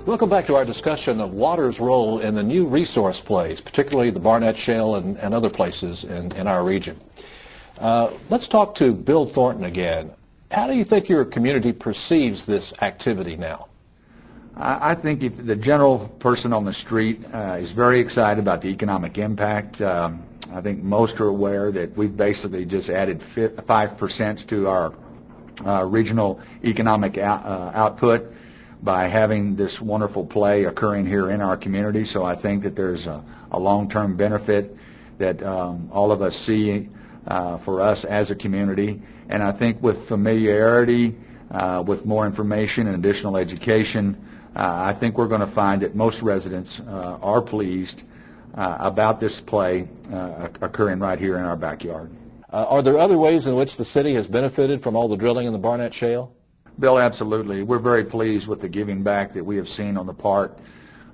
Welcome back to our discussion of water's role in the new resource plays, particularly the Barnett Shale and other places in our region. Let's talk to Bill Thornton again. How do you think your community perceives this activity now? I think if the general person on the street is very excited about the economic impact. I think most are aware that we've basically just added 5% to our regional economic output by having this wonderful play occurring here in our community. So I think that there's a long-term benefit that all of us see for us as a community. And I think with familiarity, with more information and additional education, I think we're going to find that most residents are pleased about this play occurring right here in our backyard. Are there other ways in which the city has benefited from all the drilling in the Barnett Shale? Bill, absolutely. We're very pleased with the giving back that we have seen on the part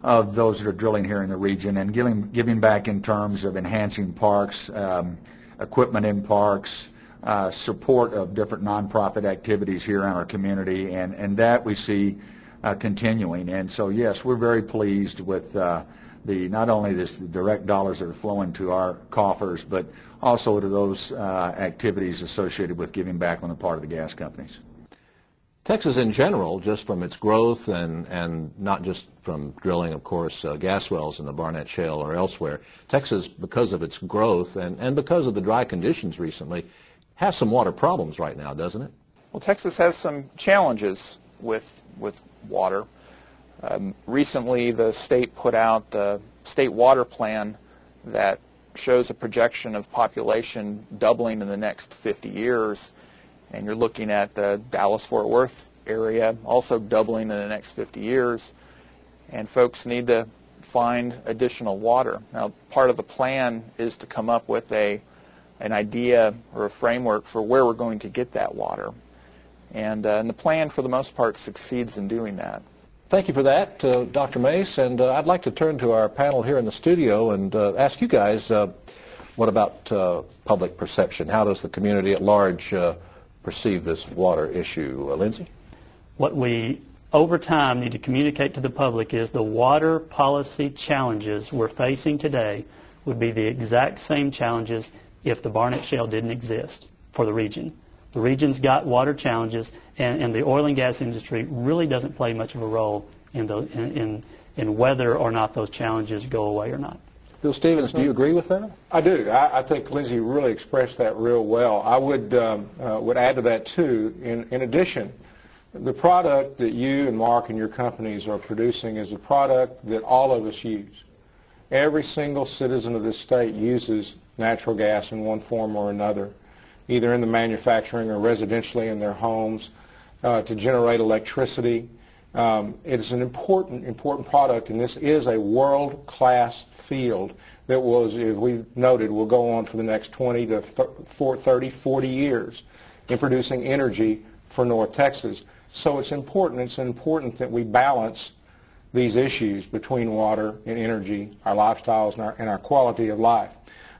of those that are drilling here in the region, and giving back in terms of enhancing parks, equipment in parks, support of different nonprofit activities here in our community, and that we see continuing. And so, yes, we're very pleased with not only the direct dollars that are flowing to our coffers, but also to those activities associated with giving back on the part of the gas companies. Texas in general, just from its growth and not just from drilling, of course, gas wells in the Barnett Shale or elsewhere, Texas, because of its growth and because of the dry conditions recently, has some water problems right now, doesn't it? Well, Texas has some challenges with water. Recently, the state put out the state water plan that shows a projection of population doubling in the next 50 years. And you're looking at the Dallas-Fort Worth area also doubling in the next 50 years. And folks need to find additional water. Now, part of the plan is to come up with an idea or a framework for where we're going to get that water. And the plan, for the most part, succeeds in doing that. Thank you for that, Dr. Mace. And I'd like to turn to our panel here in the studio and ask you guys, what about public perception? How does the community at large perceive this water issue? Lindsey? What we, over time, need to communicate to the public is the water policy challenges we're facing today would be the exact same challenges if the Barnett Shale didn't exist for the region. The region's got water challenges, and the oil and gas industry really doesn't play much of a role in whether or not those challenges go away or not. Bill Stevens, do you agree with that? I do. I think Lindsey really expressed that real well. I would add to that, too. In addition, the product that you and Mark and your companies are producing is a product that all of us use. Every single citizen of this state uses natural gas in one form or another, either in the manufacturing or residentially in their homes, to generate electricity. It is an important product, and this is a world-class field that was, as we noted, will go on for the next 20 to 30, 40 years in producing energy for North Texas. So it's important that we balance these issues between water and energy, our lifestyles, and our quality of life.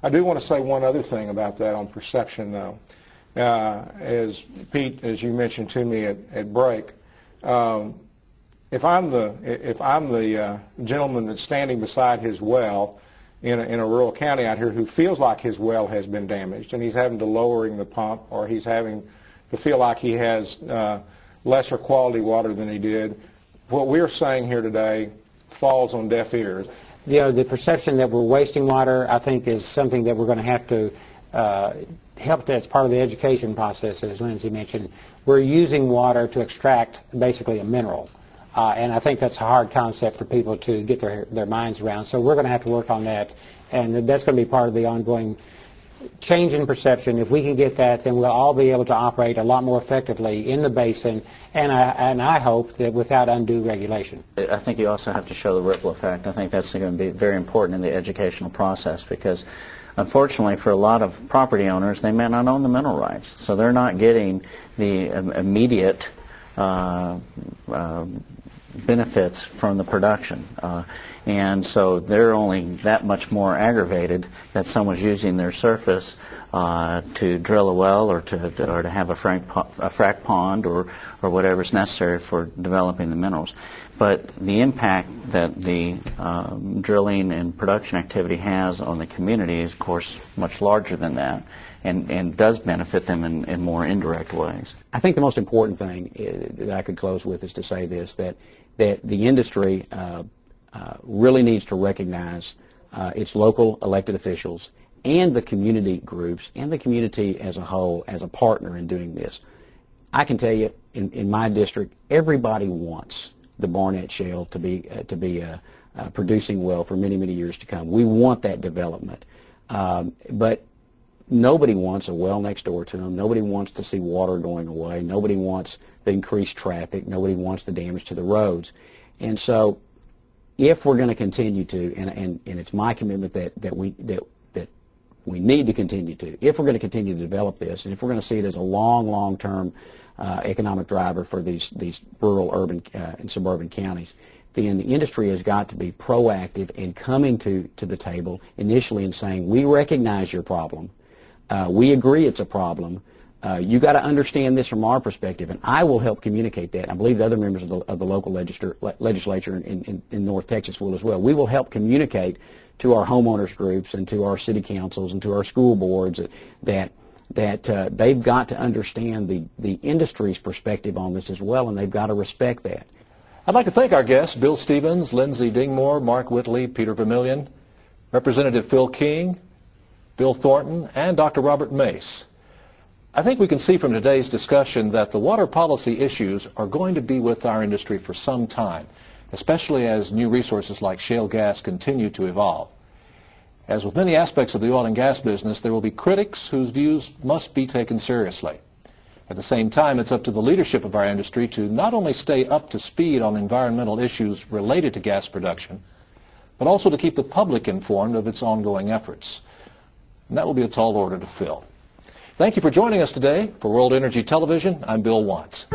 I do want to say one other thing about that on perception, though. As Pete, as you mentioned to me at break, if I'm the gentleman that's standing beside his well in a rural county out here who feels like his well has been damaged and he's having to lowering the pump, or he's having to feel like he has lesser quality water than he did, what we're saying here today falls on deaf ears. The perception that we're wasting water, I think, is something that we're going to have to help. That's part of the education process, as Lindsey mentioned. We're using water to extract basically a mineral. And I think that's a hard concept for people to get their minds around. So we're going to have to work on that, and that's going to be part of the ongoing change in perception. If we can get that, then we'll all be able to operate a lot more effectively in the basin, and I hope that without undue regulation. I think you also have to show the ripple effect. I think that's going to be very important in the educational process, because unfortunately for a lot of property owners, they may not own the mineral rights, so they're not getting the immediate benefits from the production. And so they're only that much more aggravated that someone's using their surface to drill a well or to have a frac pond or whatever is necessary for developing the minerals. But the impact that the drilling and production activity has on the community is, of course, much larger than that, and does benefit them in more indirect ways. I think the most important thing that I could close with is to say this, that the industry really needs to recognize its local elected officials and the community groups and the community as a whole as a partner in doing this. I can tell you, in my district, everybody wants the Barnett Shale to be producing well for many, many years to come. We want that development, but nobody wants a well next door to them. Nobody wants to see water going away. Nobody wants the increased traffic. Nobody wants the damage to the roads. And so, if we're going to continue to, and it's my commitment that we need to continue to, if we're going to continue to develop this, and if we're going to see it as a long-term economic driver for these rural, urban, and suburban counties, then the industry has got to be proactive in coming to the table initially and saying, we recognize your problem. We agree it's a problem. You got to understand this from our perspective, and I will help communicate that. I believe the other members of the local legislature in North Texas will as well. We will help communicate to our homeowners groups and to our city councils and to our school boards that they've got to understand the industry's perspective on this as well, and they've got to respect that. I'd like to thank our guests, Bill Stevens, Lindsey Dingmore, Mark Whitley, Peter Vermillion, Representative Phil King, Bill Thornton, and Dr. Robert Mace. I think we can see from today's discussion that the water policy issues are going to be with our industry for some time, especially as new resources like shale gas continue to evolve. As with many aspects of the oil and gas business, there will be critics whose views must be taken seriously. At the same time, it's up to the leadership of our industry to not only stay up to speed on environmental issues related to gas production, but also to keep the public informed of its ongoing efforts. And that will be a tall order to fill. Thank you for joining us today. For World Energy Television, I'm Bill Watts.